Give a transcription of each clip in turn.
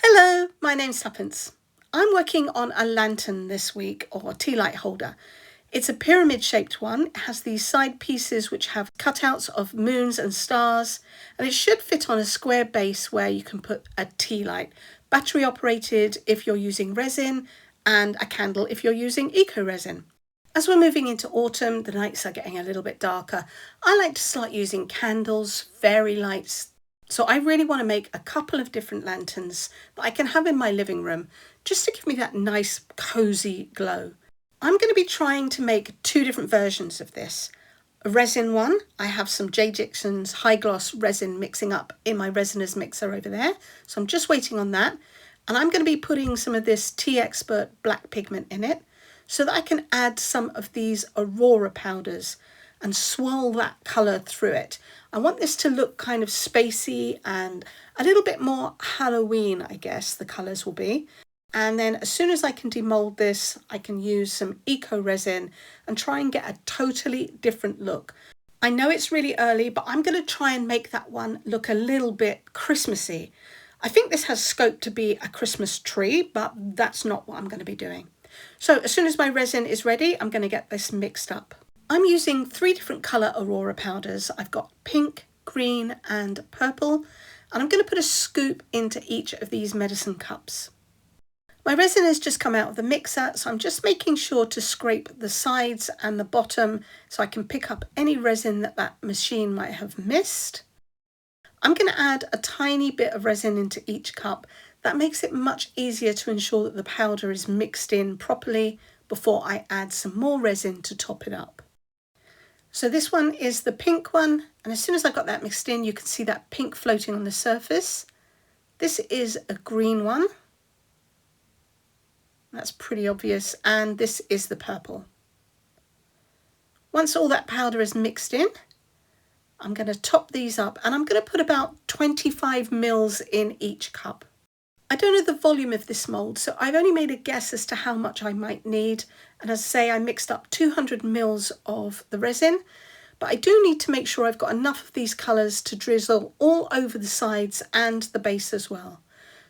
Hello, my name's Tuppence. I'm working on a lantern this week, or tea light holder. It's a pyramid shaped one. It has these side pieces which have cutouts of moons and stars, and it should fit on a square base where you can put a tea light. Battery operated if you're using resin, and a candle if you're using Eco-resin. As we're moving into autumn, the nights are getting a little bit darker. I like to start using candles, fairy lights. So I really want to make a couple of different lanterns that I can have in my living room just to give me that nice cozy glow. I'm going to be trying to make two different versions of this. A resin one, I have some JDiction's high gloss resin mixing up in my Resiners mixer over there. So I'm just waiting on that. And I'm going to be putting some of this Teexpert black pigment in it, so that I can add some of these Aurora powders and swirl that colour through it. I want this to look kind of spacey and a little bit more Halloween, I guess the colours will be. And then as soon as I can demold this, I can use some Eco-resin and try and get a totally different look. I know it's really early, but I'm going to try and make that one look a little bit Christmassy. I think this has scope to be a Christmas tree, but that's not what I'm going to be doing. So as soon as my resin is ready, I'm going to get this mixed up. I'm using 3 different colour Aurora powders. I've got pink, green and purple, and I'm going to put a scoop into each of these medicine cups. My resin has just come out of the mixer, so I'm just making sure to scrape the sides and the bottom so I can pick up any resin that machine might have missed. I'm going to add a tiny bit of resin into each cup. That makes it much easier to ensure that the powder is mixed in properly before I add some more resin to top it up. So this one is the pink one, and as soon as I got that mixed in, you can see that pink floating on the surface. This is a green one. That's pretty obvious, and this is the purple. Once all that powder is mixed in, I'm going to top these up, and I'm going to put about 25 mils in each cup. I don't know the volume of this mould, so I've only made a guess as to how much I might need. And as I say, I mixed up 200 mils of the resin, but I do need to make sure I've got enough of these colours to drizzle all over the sides and the base as well.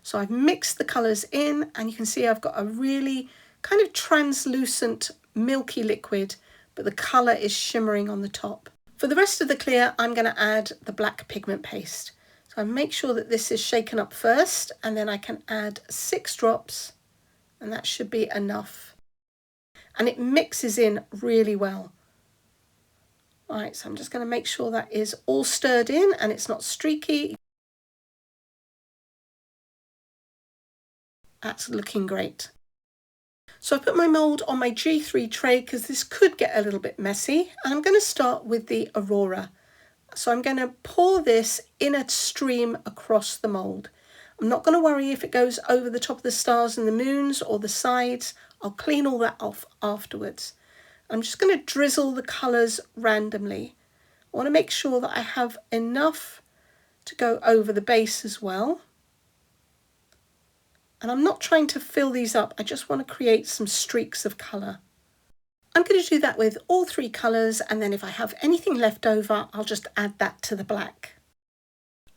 So I've mixed the colours in, and you can see I've got a really kind of translucent milky liquid, but the colour is shimmering on the top. For the rest of the clear, I'm going to add the black pigment paste. So I make sure that this is shaken up first, and then I can add 6 drops, and that should be enough. And it mixes in really well. All right, so I'm just going to make sure that is all stirred in and it's not streaky. That's looking great. So I put my mould on my G3 tray because this could get a little bit messy, and I'm going to start with the Aurora. So I'm going to pour this in a stream across the mould. I'm not going to worry if it goes over the top of the stars and the moons or the sides. I'll clean all that off afterwards. I'm just going to drizzle the colours randomly. I want to make sure that I have enough to go over the base as well. And I'm not trying to fill these up. I just want to create some streaks of colour. I'm going to do that with all 3 colours, and then if I have anything left over, I'll just add that to the black.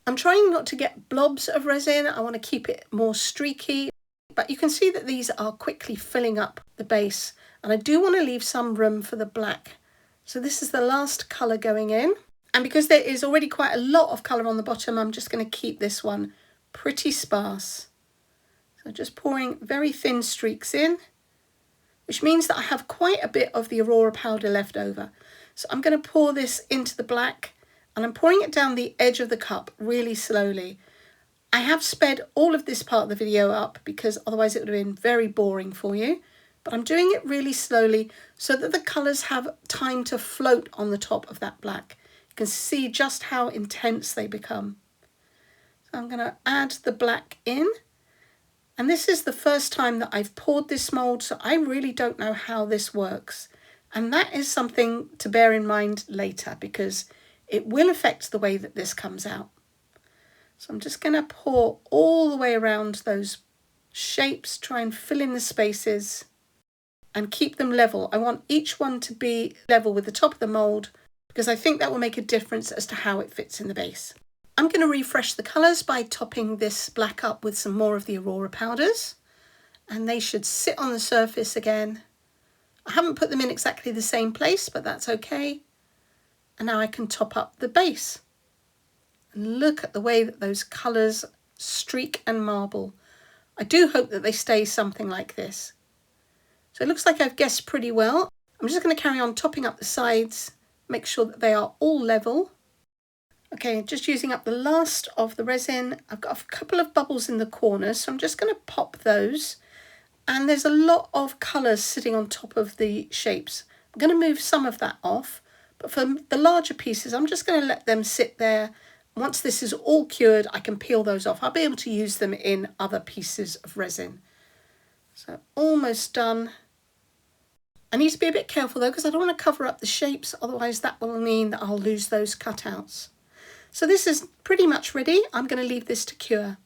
I'm trying not to get blobs of resin. I want to keep it more streaky, but you can see that these are quickly filling up the base, and I do want to leave some room for the black. So this is the last colour going in, and because there is already quite a lot of colour on the bottom, I'm just going to keep this one pretty sparse. So just pouring very thin streaks in, which means that I have quite a bit of the Aurora powder left over. So I'm going to pour this into the black, and I'm pouring it down the edge of the cup really slowly. I have sped all of this part of the video up because otherwise it would have been very boring for you, but I'm doing it really slowly so that the colours have time to float on the top of that black. You can see just how intense they become. So I'm going to add the black in. And this is the first time that I've poured this mould, so I really don't know how this works. And that is something to bear in mind later because it will affect the way that this comes out. So I'm just going to pour all the way around those shapes, try and fill in the spaces and keep them level. I want each one to be level with the top of the mould because I think that will make a difference as to how it fits in the base. I'm going to refresh the colours by topping this black up with some more of the Aurora Powders, and they should sit on the surface again. I haven't put them in exactly the same place, but that's okay. And now I can top up the base. And look at the way that those colours streak and marble. I do hope that they stay something like this. So it looks like I've guessed pretty well. I'm just going to carry on topping up the sides, make sure that they are all level. Okay, just using up the last of the resin. I've got a couple of bubbles in the corners, so I'm just going to pop those. And there's a lot of colours sitting on top of the shapes. I'm going to move some of that off, but for the larger pieces, I'm just going to let them sit there. Once this is all cured, I can peel those off. I'll be able to use them in other pieces of resin. So almost done. I need to be a bit careful though, because I don't want to cover up the shapes, otherwise that will mean that I'll lose those cutouts. So this is pretty much ready. I'm going to leave this to cure.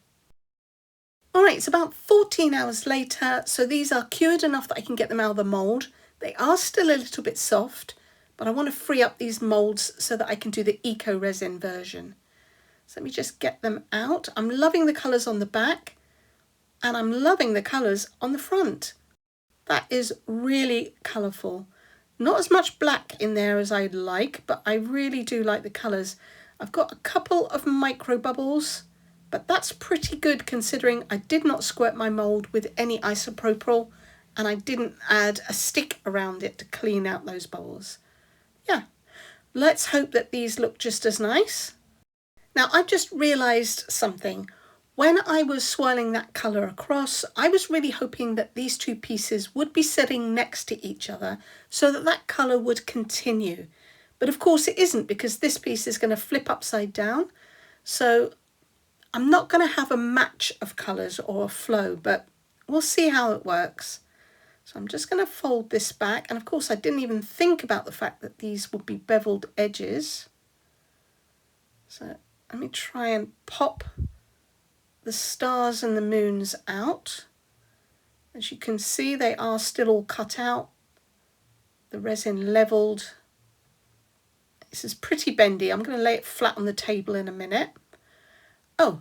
All right, it's about 14 hours later, so these are cured enough that I can get them out of the mould. They are still a little bit soft, but I want to free up these moulds so that I can do the Eco-resin version. So let me just get them out. I'm loving the colours on the back, and I'm loving the colours on the front. That is really colourful. Not as much black in there as I'd like, but I really do like the colours. I've got a couple of micro bubbles, but that's pretty good considering I did not squirt my mould with any isopropyl and I didn't add a stick around it to clean out those bubbles. Yeah, let's hope that these look just as nice. Now I've just realised something. When I was swirling that colour across, I was really hoping that these two pieces would be sitting next to each other so that that colour would continue. But of course it isn't, because this piece is going to flip upside down. So I'm not going to have a match of colours or a flow, but we'll see how it works. So I'm just going to fold this back. And of course I didn't even think about the fact that these would be beveled edges. So let me try and pop the stars and the moons out. As you can see, they are still all cut out. The resin levelled. This is pretty bendy. I'm going to lay it flat on the table in a minute. Oh,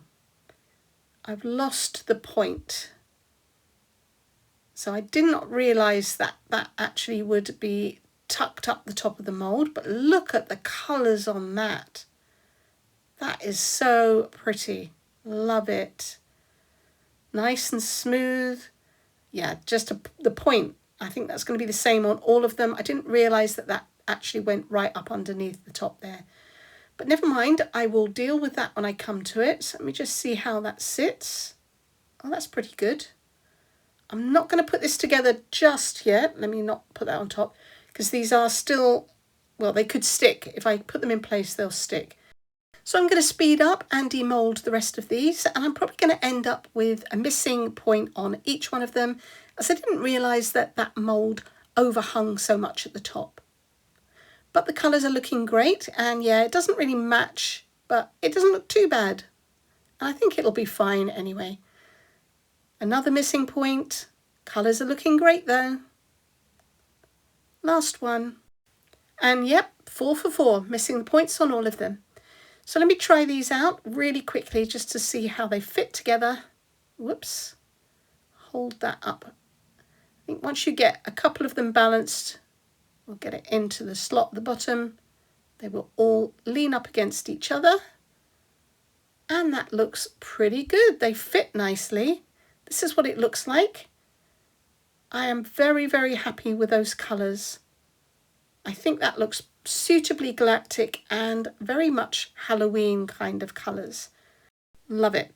I've lost the point. So I did not realise that that actually would be tucked up the top of the mould, but look at the colours on that. That is so pretty. Love it. Nice and smooth. Yeah, just the point. I think that's going to be the same on all of them. I didn't realise that that actually went right up underneath the top there. But never mind, I will deal with that when I come to it. So let me just see how that sits. Oh, that's pretty good. I'm not going to put this together just yet. Let me not put that on top, because these are still, well, they could stick. If I put them in place, they'll stick. So I'm going to speed up and demold the rest of these, and I'm probably going to end up with a missing point on each one of them, as I didn't realise that that mould overhung so much at the top. But the colours are looking great, and yeah, it doesn't really match, but it doesn't look too bad. I think it'll be fine anyway. Another missing point. Colours are looking great though. Last one. And yep, 4 for 4, missing the points on all of them. So let me try these out really quickly just to see how they fit together. Whoops. Hold that up. I think once you get a couple of them balanced, we'll get it into the slot at the bottom. They will all lean up against each other. And that looks pretty good. They fit nicely. This is what it looks like. I am very, very happy with those colours. I think that looks suitably galactic and very much Halloween kind of colours. Love it.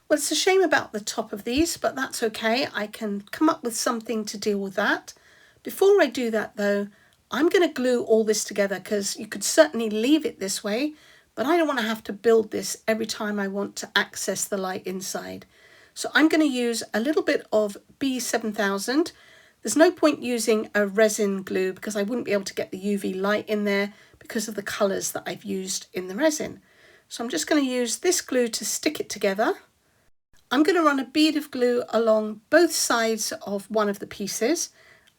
Well, it's a shame about the top of these, but that's okay. I can come up with something to deal with that. Before I do that though, I'm going to glue all this together, because you could certainly leave it this way, but I don't want to have to build this every time I want to access the light inside. So I'm going to use a little bit of B7000. There's no point using a resin glue because I wouldn't be able to get the UV light in there because of the colours that I've used in the resin. So I'm just going to use this glue to stick it together. I'm going to run a bead of glue along both sides of one of the pieces.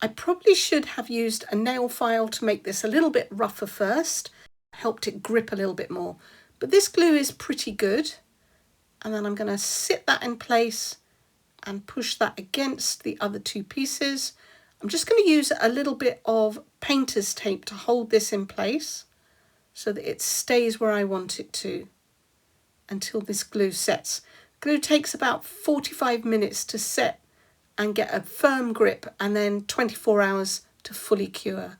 I probably should have used a nail file to make this a little bit rougher first, helped it grip a little bit more. But this glue is pretty good. And then I'm going to sit that in place and push that against the other two pieces. I'm just going to use a little bit of painter's tape to hold this in place so that it stays where I want it to until this glue sets. Glue takes about 45 minutes to set and get a firm grip, and then 24 hours to fully cure.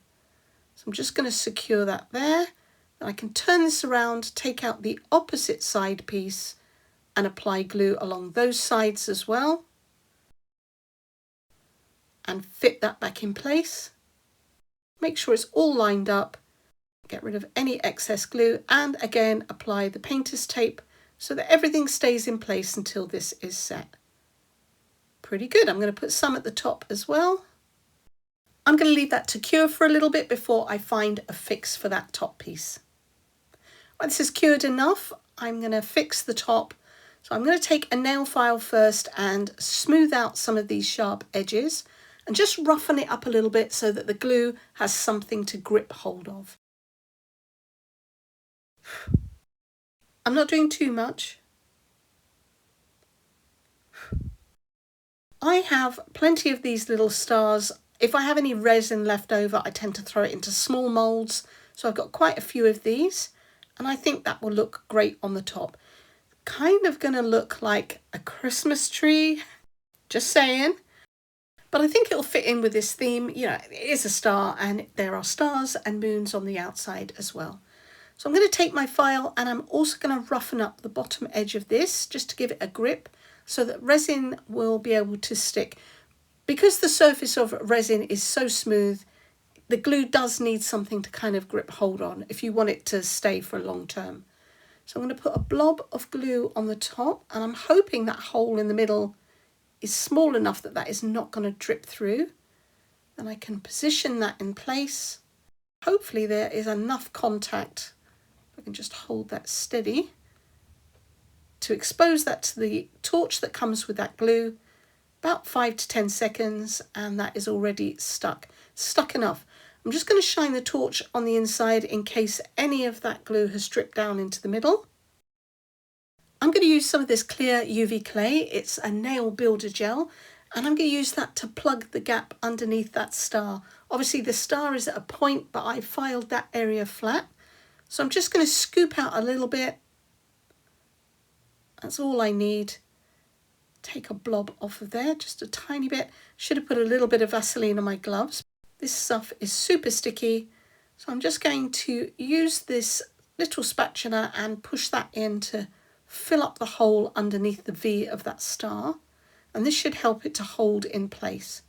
So I'm just going to secure that there. Then I can turn this around, take out the opposite side piece and apply glue along those sides as well. And fit that back in place. Make sure it's all lined up. Get rid of any excess glue and again apply the painter's tape so that everything stays in place until this is set. Pretty good. I'm going to put some at the top as well. I'm going to leave that to cure for a little bit before I find a fix for that top piece. Once this is cured enough, I'm going to fix the top. So I'm going to take a nail file first and smooth out some of these sharp edges and just roughen it up a little bit so that the glue has something to grip hold of. I'm not doing too much. I have plenty of these little stars. If I have any resin left over, I tend to throw it into small moulds. So I've got quite a few of these, and I think that will look great on the top. Kind of going to look like a Christmas tree, just saying. But I think it'll fit in with this theme. You know, it is a star and there are stars and moons on the outside as well. So I'm going to take my file and I'm also going to roughen up the bottom edge of this just to give it a grip so that resin will be able to stick. Because the surface of resin is so smooth, the glue does need something to kind of grip hold on if you want it to stay for a long term. So I'm going to put a blob of glue on the top and I'm hoping that hole in the middle is small enough that that is not going to drip through. Then I can position that in place. Hopefully there is enough contact. I can just hold that steady to expose that to the torch that comes with that glue. About 5 to 10 seconds and that is already stuck enough. I'm just going to shine the torch on the inside in case any of that glue has dripped down into the middle. I'm going to use some of this clear UV clay. It's a nail builder gel and I'm going to use that to plug the gap underneath that star. Obviously the star is at a point, but I filed that area flat. So I'm just going to scoop out a little bit. That's all I need. Take a blob off of there, just a tiny bit. Should have put a little bit of Vaseline on my gloves. This stuff is super sticky. So I'm just going to use this little spatula and push that in to fill up the hole underneath the V of that star. And this should help it to hold in place.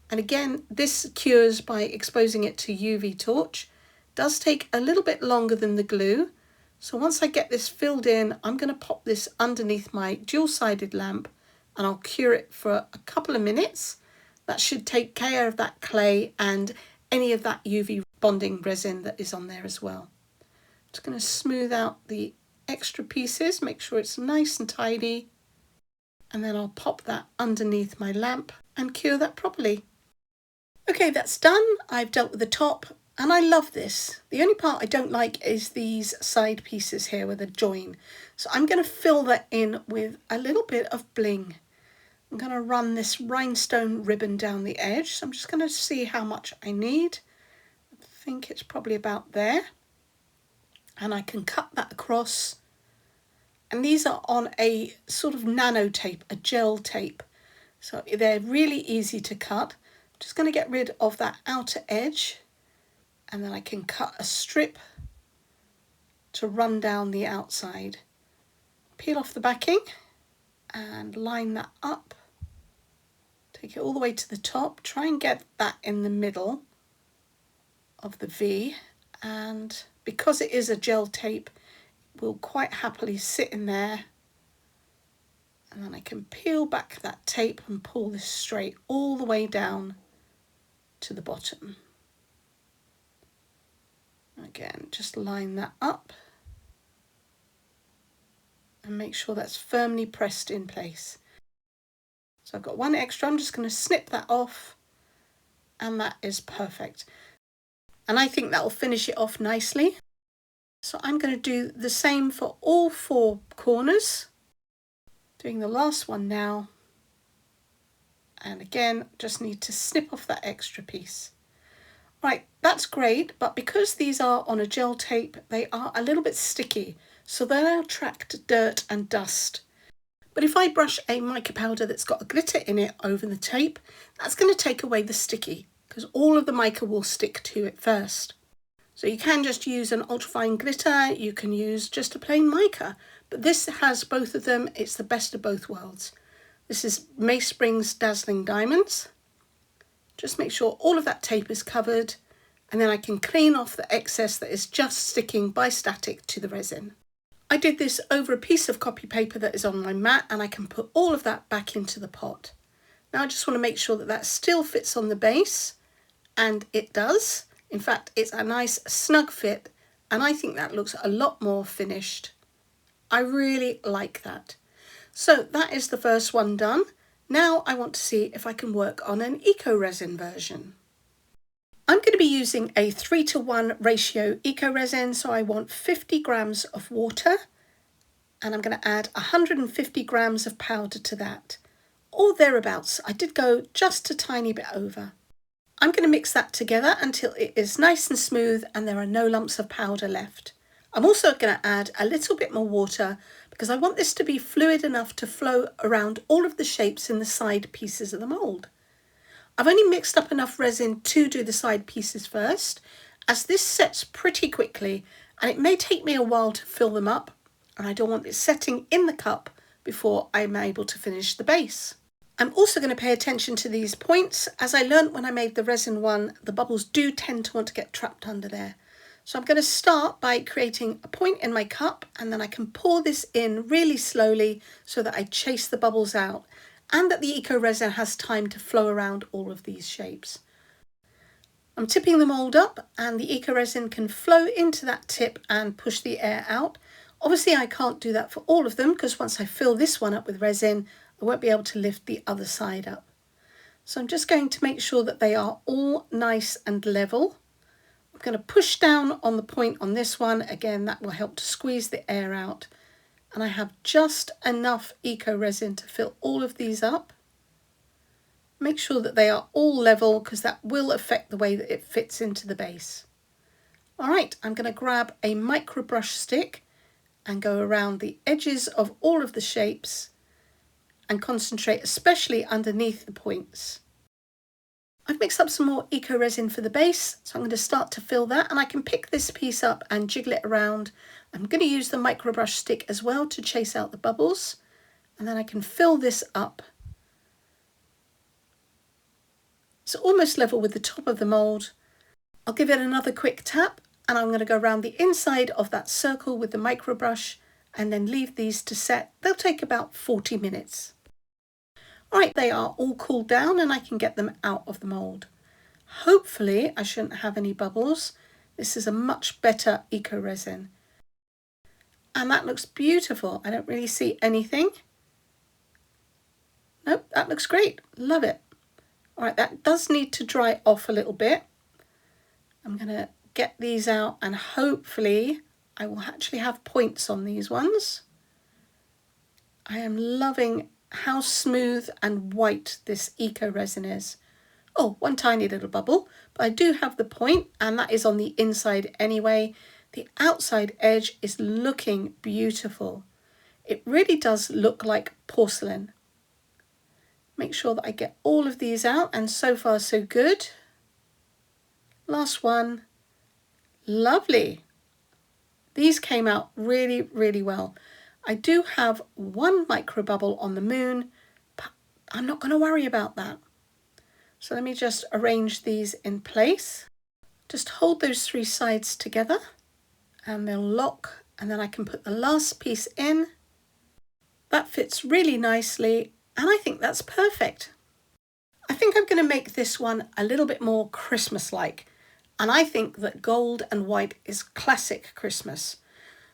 And again, this cures by exposing it to UV torch. It does take a little bit longer than the glue. So once I get this filled in, I'm going to pop this underneath my dual-sided lamp and I'll cure it for a couple of minutes. That should take care of that clay and any of that UV bonding resin that is on there as well. Just going to smooth out the extra pieces, make sure it's nice and tidy. And then I'll pop that underneath my lamp and cure that properly. Okay, that's done. I've dealt with the top. And I love this. The only part I don't like is these side pieces here with a join. So I'm going to fill that in with a little bit of bling. I'm going to run this rhinestone ribbon down the edge. So I'm just going to see how much I need. I think it's probably about there. And I can cut that across. And these are on a sort of nano tape, a gel tape. So they're really easy to cut. I'm just going to get rid of that outer edge. And then I can cut a strip to run down the outside. Peel off the backing and line that up. Take it all the way to the top. Try and get that in the middle of the V. And because it is a gel tape, it will quite happily sit in there. And then I can peel back that tape and pull this straight all the way down to the bottom. Again, just line that up and make sure that's firmly pressed in place. So I've got one extra, I'm just going to snip that off and that is perfect. And I think that will finish it off nicely. So I'm going to do the same for all 4 corners. Doing the last one now. And again, just need to snip off that extra piece. Right, that's great, but because these are on a gel tape, they are a little bit sticky, so they'll attract dirt and dust. But if I brush a mica powder that's got a glitter in it over the tape, that's going to take away the sticky, because all of the mica will stick to it first. So you can just use an ultrafine glitter, you can use just a plain mica, but this has both of them. It's the best of both worlds. This is Mace Springs Dazzling Diamonds. Just make sure all of that tape is covered, and then I can clean off the excess that is just sticking by static to the resin. I did this over a piece of copy paper that is on my mat, and I can put all of that back into the pot. Now I just want to make sure that that still fits on the base, and it does. In fact, it's a nice snug fit, and I think that looks a lot more finished. I really like that. So that is the first one done. Now I want to see if I can work on an eco-resin version. I'm going to be using a 3:1 ratio eco-resin, so I want 50 grams of water, and I'm going to add 150 grams of powder to that, or thereabouts. I did go just a tiny bit over. I'm going to mix that together until it is nice and smooth and there are no lumps of powder left. I'm also going to add a little bit more water because I want this to be fluid enough to flow around all of the shapes in the side pieces of the mould. I've only mixed up enough resin to do the side pieces first, as this sets pretty quickly and it may take me a while to fill them up, and I don't want it setting in the cup before I'm able to finish the base. I'm also going to pay attention to these points. As I learned when I made the resin one, the bubbles do tend to want to get trapped under there. So I'm going to start by creating a point in my cup, and then I can pour this in really slowly so that I chase the bubbles out and that the eco-resin has time to flow around all of these shapes. I'm tipping the mould up, and the eco-resin can flow into that tip and push the air out. Obviously I can't do that for all of them because once I fill this one up with resin, I won't be able to lift the other side up. So I'm just going to make sure that they are all nice and level. I'm going to push down on the point on this one. Again, that will help to squeeze the air out. And I have just enough eco-resin to fill all of these up. Make sure that they are all level because that will affect the way that it fits into the base. All right, I'm going to grab a micro brush stick and go around the edges of all of the shapes and concentrate especially underneath the points. I've mixed up some more eco-resin for the base, so I'm going to start to fill that, and I can pick this piece up and jiggle it around. I'm going to use the micro brush stick as well to chase out the bubbles, and then I can fill this up. It's almost level with the top of the mould. I'll give it another quick tap, and I'm going to go around the inside of that circle with the micro brush and then leave these to set. They'll take about 40 minutes. All right, they are all cooled down and I can get them out of the mould. Hopefully I shouldn't have any bubbles. This is a much better eco-resin. And that looks beautiful. I don't really see anything. Nope, that looks great. Love it. All right, that does need to dry off a little bit. I'm going to get these out and hopefully I will actually have points on these ones. I am loving how smooth and white this eco-resin is. Oh, one tiny little bubble, but I do have the point, and that is on the inside anyway. The outside edge is looking beautiful. It really does look like porcelain. Make sure that I get all of these out, and so far so good. Last one. Lovely. These came out really, really well. I do have one micro bubble on the moon, but I'm not going to worry about that. So let me just arrange these in place. Just hold those 3 sides together and they'll lock, and then I can put the last piece in. That fits really nicely, and I think that's perfect. I think I'm going to make this one a little bit more Christmas-like, and I think that gold and white is classic Christmas.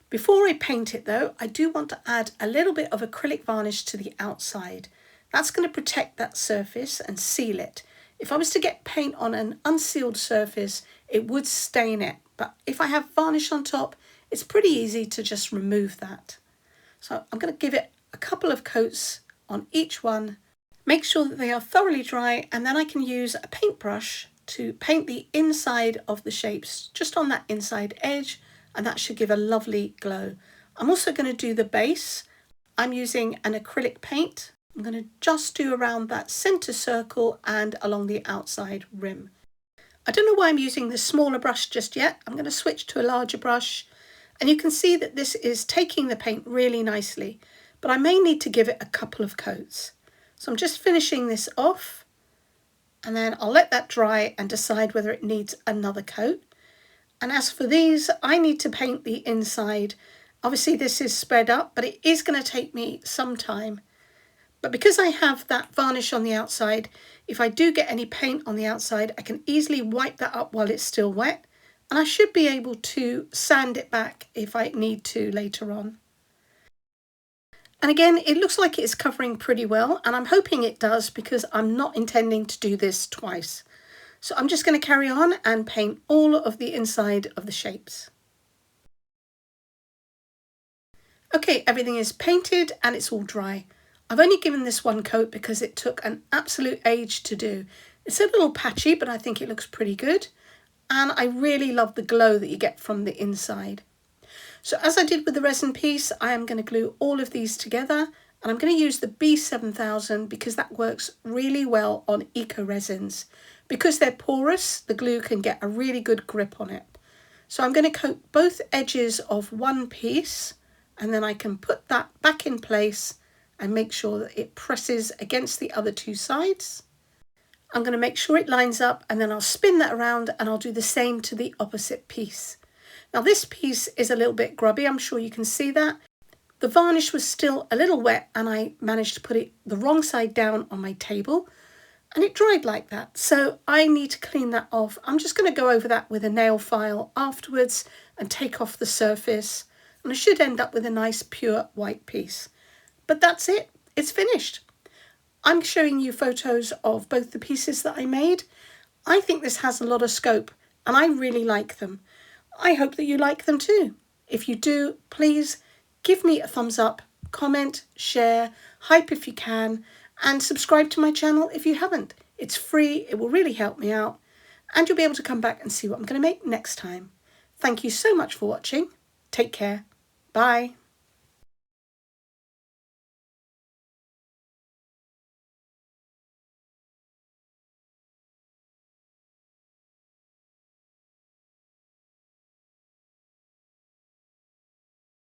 Before I paint it though, I do want to add a little bit of acrylic varnish to the outside. That's going to protect that surface and seal it. If I was to get paint on an unsealed surface, it would stain it. But if I have varnish on top, it's pretty easy to just remove that. So I'm going to give it a couple of coats on each one, make sure that they are thoroughly dry, and then I can use a paintbrush to paint the inside of the shapes, just on that inside edge, and that should give a lovely glow. I'm also going to do the base. I'm using an acrylic paint. I'm going to just do around that center circle and along the outside rim. I don't know why I'm using this smaller brush just yet. I'm going to switch to a larger brush, and you can see that this is taking the paint really nicely, but I may need to give it a couple of coats. So I'm just finishing this off, and then I'll let that dry and decide whether it needs another coat. And as for these, I need to paint the inside. Obviously this is sped up, but it is going to take me some time. But because I have that varnish on the outside, if I do get any paint on the outside, I can easily wipe that up while it's still wet, and I should be able to sand it back if I need to later on. And again, it looks like it's covering pretty well, and I'm hoping it does because I'm not intending to do this twice. So I'm just going to carry on and paint all of the inside of the shapes. Okay, everything is painted and it's all dry. I've only given this one coat because it took an absolute age to do. It's a little patchy, but I think it looks pretty good. And I really love the glow that you get from the inside. So as I did with the resin piece, I am going to glue all of these together, and I'm going to use the B7000 because that works really well on eco-resins. Because they're porous, the glue can get a really good grip on it. So I'm going to coat both edges of one piece, and then I can put that back in place and make sure that it presses against the other two sides. I'm going to make sure it lines up, and then I'll spin that around and I'll do the same to the opposite piece. Now this piece is a little bit grubby, I'm sure you can see that. The varnish was still a little wet and I managed to put it the wrong side down on my table and it dried like that. So I need to clean that off. I'm just going to go over that with a nail file afterwards and take off the surface, and I should end up with a nice pure white piece. But that's it, it's finished. I'm showing you photos of both the pieces that I made. I think this has a lot of scope and I really like them. I hope that you like them too. If you do, please give me a thumbs up, comment, share, hype if you can, and subscribe to my channel if you haven't. It's free, it will really help me out, and you'll be able to come back and see what I'm going to make next time. Thank you so much for watching. Take care. Bye.